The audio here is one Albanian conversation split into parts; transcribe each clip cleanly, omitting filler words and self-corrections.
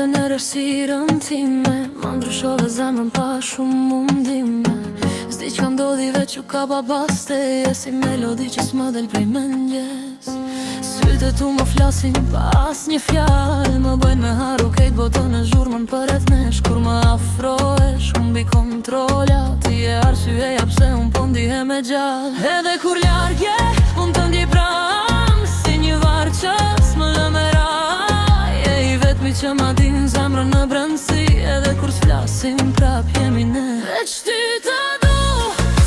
vete në rësirën time, ma ndryshove zemrën pa shumë mundime. S'di që ka ndodhi veç u ka babaste, si melodi që s'më del prej mëngjes. Sytë tu më flasin pas një fjallë, më bëjnë me haru kejt botën e zhurmën për et nesh. Kur më afroesh, unë bi kontrolla, ti e arsyeja pse unë po ndihem e gjallë. Edhe kur largje, unë të ndjej pram, si një varë që s'më lë me raj. E i vetmi që ma din zemrën në brëndësi, edhe kur s'flasim prap jemi ne. Veç ty të du,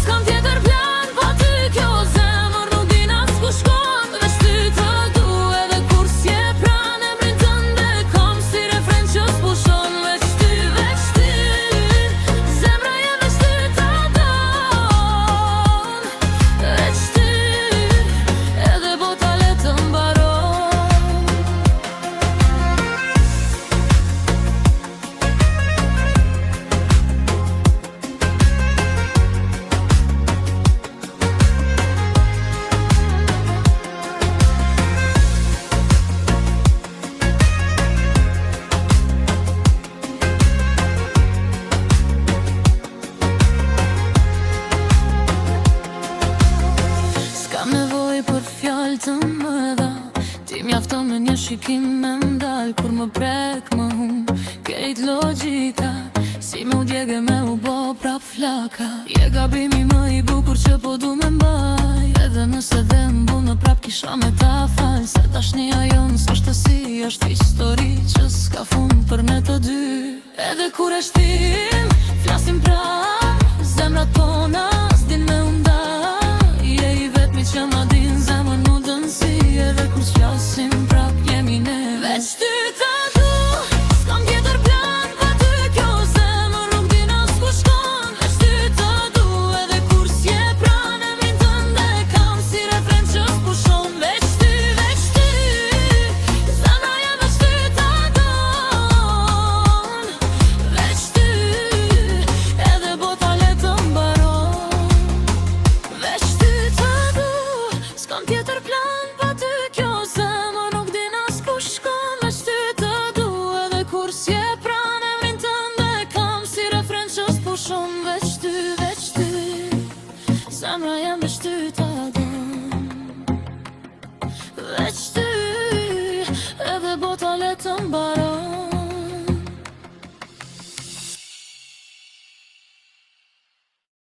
s'kam tjetër plan, pa ty kjo zemër nuk din as ku shkon. Veç ty të du, edhe kur s'je pran, emrin tënde kom si refren që s'pushon. Veç ty, zemra jem veç ty të don. Veç ty, edhe bota le të mbaron. S'kam nevoj për fjallë të mëdha, ti mjafton me një shikim me mdal. Kur më prek më hum kejt logjika, si me u djege me u bo prap flaka. Je gabimi më i bukur që po du me mbaj, edhe nëse dhe mbu në prap kisha me ta fal. Se tashnia jon s'është si, është histori që s'ka fund për ne të dy. Edhe kur e shtim, flasim